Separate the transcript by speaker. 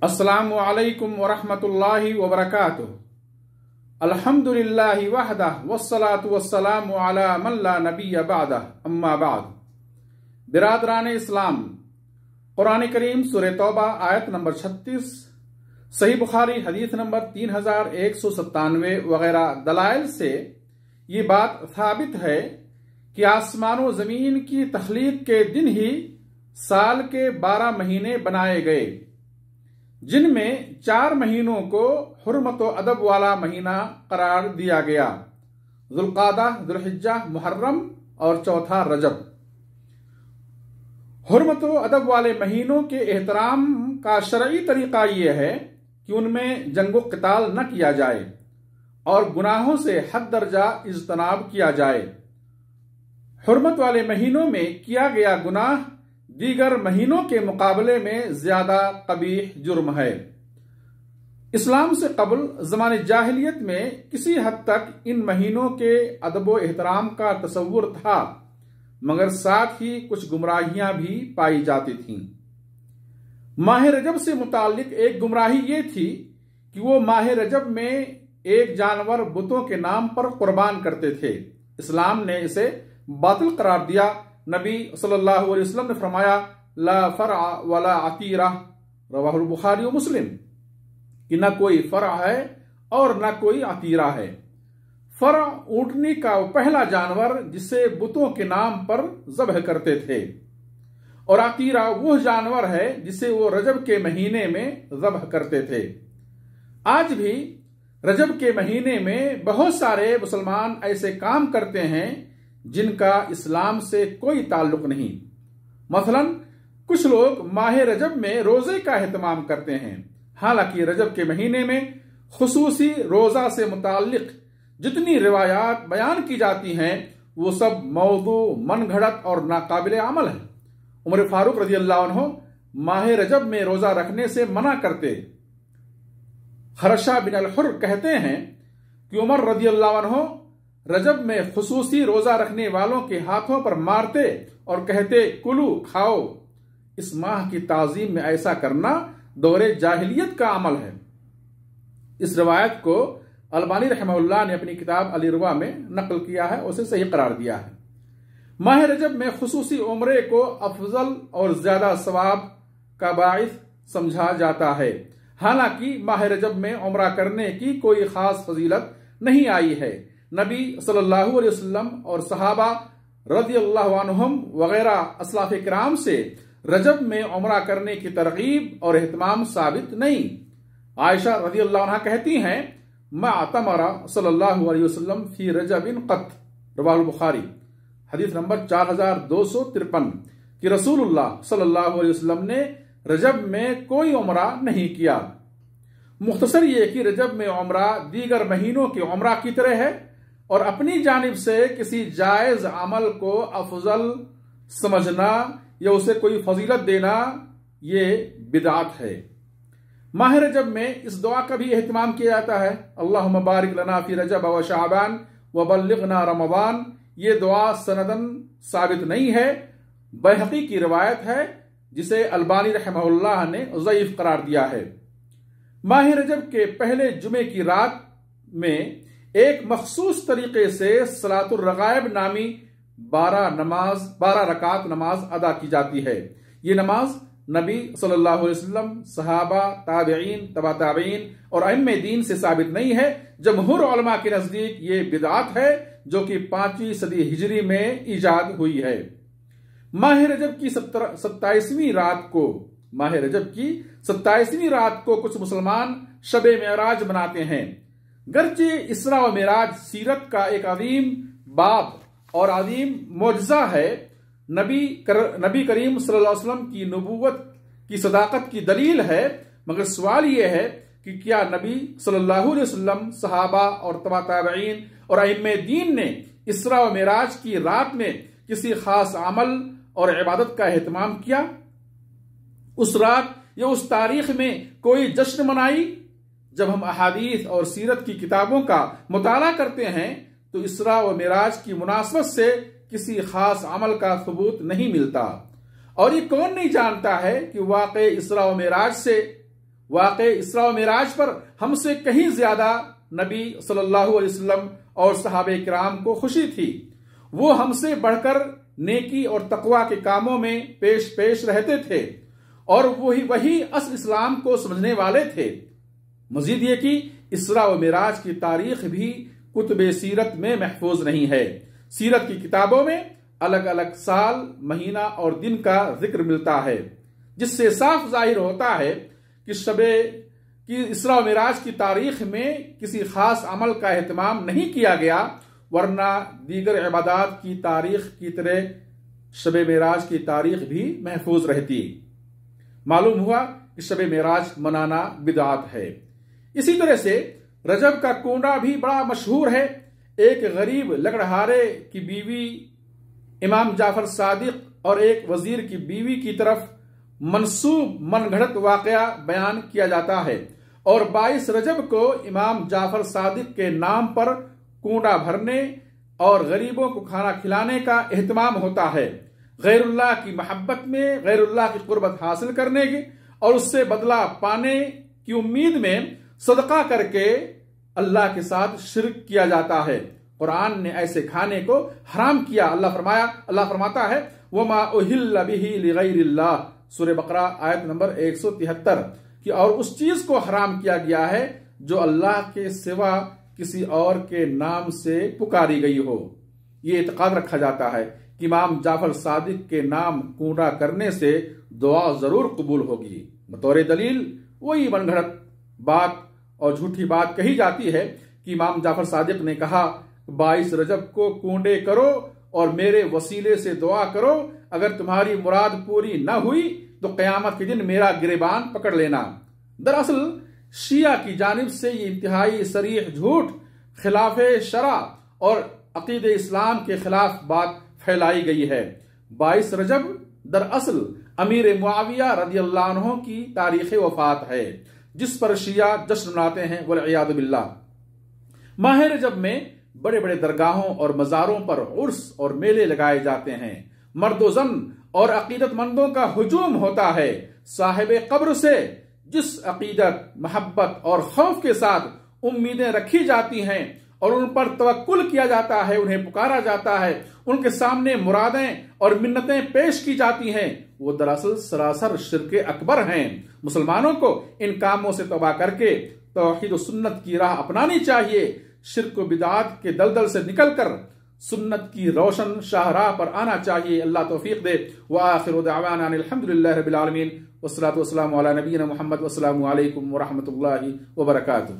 Speaker 1: السلام علیکم ورحمۃ اللہ وبرکاتہ۔ الحمدللہ وحدہ والصلاة والسلام علی من لا نبی بعدہ، اما بعد۔ برادران اسلام، قرآن کریم سورہ توبہ آیت نمبر 36، صحیح بخاری حدیث نمبر 3197 وغیرہ دلائل سے یہ بات ثابت ہے کہ آسمان و زمین کی تخلیق کے دن ہی سال کے 12 مہینے بنائے گئے، جن میں 4 مہینوں کو حرمت و ادب والا مہینہ قرار دیا گیا: ذوالقعدہ، ذوالحجہ، محرم اور چوتھا رجب۔ حرمت و ادب والے مہینوں کے احترام کا شرعی طریقہ یہ ہے کہ ان میں جنگ و قتال نہ کیا جائے اور گناہوں سے حد درجہ اجتناب کیا جائے۔ حرمت والے مہینوں میں کیا گیا گناہ دیگر مہینوں کے مقابلے میں زیادہ قبیح جرم ہے۔ اسلام سے قبل زمان جاہلیت میں کسی حد تک ان مہینوں کے ادب و احترام کا تصور تھا، مگر ساتھ ہی کچھ گمراہیاں بھی پائی جاتی تھیں۔ ماہ رجب سے متعلق ایک گمراہی یہ تھی کہ وہ ماہ رجب میں ایک جانور بتوں کے نام پر قربان کرتے تھے۔ اسلام نے اسے باطل قرار دیا۔ نبی صلی اللہ علیہ وسلم نے فرمایا: لا فرع ولا عتیرہ، رواہ البخاری و مسلم، کہ نہ کوئی فرع ہے اور نہ کوئی عتیرہ ہے۔ فرع اونٹنی کا وہ پہلا جانور جسے بتوں کے نام پر ذبح کرتے تھے، اور عتیرہ وہ جانور ہے جسے وہ رجب کے مہینے میں ذبح کرتے تھے۔ آج بھی رجب کے مہینے میں بہت سارے مسلمان ایسے کام کرتے ہیں جن کا اسلام سے کوئی تعلق نہیں۔ مثلا کچھ لوگ ماہ رجب میں روزے کا اہتمام کرتے ہیں، حالانکہ رجب کے مہینے میں خصوصی روزہ سے متعلق جتنی روایات بیان کی جاتی ہیں وہ سب موضوع، من گھڑت اور ناقابل عمل ہیں۔ عمر فاروق رضی اللہ عنہ ماہ رجب میں روزہ رکھنے سے منع کرتے۔ خرشہ بن الحر کہتے ہیں کہ عمر رضی اللہ عنہ رجب میں خصوصی روزہ رکھنے والوں کے ہاتھوں پر مارتے اور کہتے: کلو، کھاؤ۔ اس ماہ کی تعظیم میں ایسا کرنا دور جاہلیت کا عمل ہے۔ اس روایت کو البانی رحمہ اللہ نے اپنی کتاب الارواء میں نقل کیا ہے، اسے صحیح قرار دیا ہے۔ ماہ رجب میں خصوصی عمرے کو افضل اور زیادہ ثواب کا باعث سمجھا جاتا ہے، حالانکہ ماہ رجب میں عمرہ کرنے کی کوئی خاص فضیلت نہیں آئی ہے۔ نبی صلی اللہ علیہ وسلم اور صحابہ رضی اللہ عنہم وغیرہ اسلاف کرام سے رجب میں عمرہ کرنے کی ترغیب اور اہتمام ثابت نہیں۔ عائشہ رضی اللہ عنہ کہتی ہیں: ما اعتمر صلی اللہ علیہ وسلم فی رجب قط، رواہ البخاری حدیث نمبر 4253، کہ رسول اللہ صلی اللہ علیہ وسلم نے رجب میں کوئی عمرہ نہیں کیا۔ مختصر یہ کہ رجب میں عمرہ دیگر مہینوں کے عمرہ کی طرح ہے، اور اپنی جانب سے کسی جائز عمل کو افضل سمجھنا یا اسے کوئی فضیلت دینا یہ بدعت ہے۔ ماہ رجب میں اس دعا کا بھی اہتمام کیا جاتا ہے: اللہم بارک لنا فی رجب و شعبان وبلغنا رمضان۔ یہ دعا سندن ثابت نہیں ہے، بیہقی کی روایت ہے جسے البانی رحمہ اللہ نے ضعیف قرار دیا ہے۔ ماہ رجب کے پہلے جمعے کی رات میں ایک مخصوص طریقے سے صلاۃ الرغائب نامی 12 رکعت نماز ادا کی جاتی ہے۔ یہ نماز نبی صلی اللہ علیہ وسلم، صحابہ، تابعین، تبع تابعین اور ائمہ دین سے ثابت نہیں ہے۔ جمہور علماء کے نزدیک یہ بدعت ہے جو کہ 5ویں صدی ہجری میں ایجاد ہوئی ہے۔ ماہ رجب کی 27ویں رات کو کچھ مسلمان شب معراج مناتے ہیں۔ گرچہ اسراء و معراج سیرت کا ایک عظیم باب اور عظیم معجزہ ہے، نبی کریم صلی اللہ علیہ وسلم کی نبوت کی صداقت کی دلیل ہے، مگر سوال یہ ہے کہ کیا نبی صلی اللہ علیہ وسلم، صحابہ اور تبع تابعین اور ائمہ دین نے اسراء و معراج کی رات میں کسی خاص عمل اور عبادت کا اہتمام کیا؟ اس رات یا اس تاریخ میں کوئی جشن منائی؟ جب ہم احادیث اور سیرت کی کتابوں کا مطالعہ کرتے ہیں تو اسراء و معراج کی مناسبت سے کسی خاص عمل کا ثبوت نہیں ملتا، اور یہ کون نہیں جانتا ہے کہ واقع اسراء و معراج سے واقع اسراء و معراج پر ہم سے کہیں زیادہ نبی صلی اللہ علیہ وسلم اور صحابہ کرام کو خوشی تھی۔ وہ ہم سے بڑھ کر نیکی اور تقوی کے کاموں میں پیش رہتے تھے اور وہی اصل اسلام کو سمجھنے والے تھے۔ مزید یہ کہ اسراء و معراج کی تاریخ بھی کتب سیرت میں محفوظ نہیں ہے۔ سیرت کی کتابوں میں الگ الگ سال، مہینہ اور دن کا ذکر ملتا ہے، جس سے صاف ظاہر ہوتا ہے کہ اسراء و معراج کی تاریخ میں کسی خاص عمل کا اہتمام نہیں کیا گیا، ورنہ دیگر عبادات کی تاریخ کی طرح شب معراج کی تاریخ بھی محفوظ رہتی۔ معلوم ہوا کہ شب معراج منانا بدعت ہے۔ اسی طرح سے رجب کا کنڈا بھی بڑا مشہور ہے۔ ایک غریب لکڑہارے کی بیوی امام جعفر صادق اور ایک وزیر کی بیوی کی طرف منسوب من گھڑت واقعہ بیان کیا جاتا ہے، اور 22 رجب کو امام جعفر صادق کے نام پر کنڈا بھرنے اور غریبوں کو کھانا کھلانے کا اہتمام ہوتا ہے، غیر اللہ کی محبت میں، غیر اللہ کی قربت حاصل کرنے کی اور اس سے بدلہ پانے کی امید میں صدقہ کر کے اللہ کے ساتھ شرک کیا جاتا ہے۔ قرآن نے ایسے کھانے کو حرام کیا۔ اللہ فرماتا ہے وَمَا أُهِلَّ بِهِ لِغَيْرِ اللَّهِ، سورہ بقرہ آیت نمبر 173، کہ اور اس چیز کو حرام کیا گیا ہے جو اللہ کے سوا کسی اور کے نام سے پکاری گئی ہو۔ یہ اعتقاد رکھا جاتا ہے کہ امام جعفر صادق کے نام کنڈا کرنے سے دعا ضرور قبول ہوگی۔ بطور دلیل وہی من گھڑت بات اور جھوٹی بات کہی جاتی ہے کہ امام جعفر صادق نے کہا 22 رجب کو کنڈے کرو اور میرے وسیلے سے دعا کرو، اگر تمہاری مراد پوری نہ ہوئی تو قیامت کے دن میرا گریبان پکڑ لینا۔ دراصل شیعہ کی جانب سے یہ انتہائی صریح جھوٹ، خلاف شرع اور عقید اسلام کے خلاف بات پھیلائی گئی ہے۔ 22 رجب دراصل امیر معاویہ رضی اللہ عنہ کی تاریخ وفات ہے، جس پر شیعہ جشن مناتے ہیں والعیاذ باللہ۔ ماہ رجب میں بڑے بڑے درگاہوں اور مزاروں پر عرس اور میلے لگائے جاتے ہیں، مرد و زن اور عقیدت مندوں کا ہجوم ہوتا ہے۔ صاحب قبر سے جس عقیدت، محبت اور خوف کے ساتھ امیدیں رکھی جاتی ہیں اور ان پر توکل کیا جاتا ہے، انہیں پکارا جاتا ہے، ان کے سامنے مرادیں اور منتیں پیش کی جاتی ہیں، وہ دراصل سراسر شرک اکبر ہیں۔ مسلمانوں کو ان کاموں سے توبہ کر کے توحید و سنت کی راہ اپنانی چاہیے، شرک و بدعات کے دلدل سے نکل کر سنت کی روشن شاہراہ پر آنا چاہیے۔ اللہ توفیق دے۔ وآخر دعوانا الحمدللہ رب العالمین، والصلاة والسلام علی نبینا محمد، والسلام علیکم ورحمۃ اللہ وبرکاتہ۔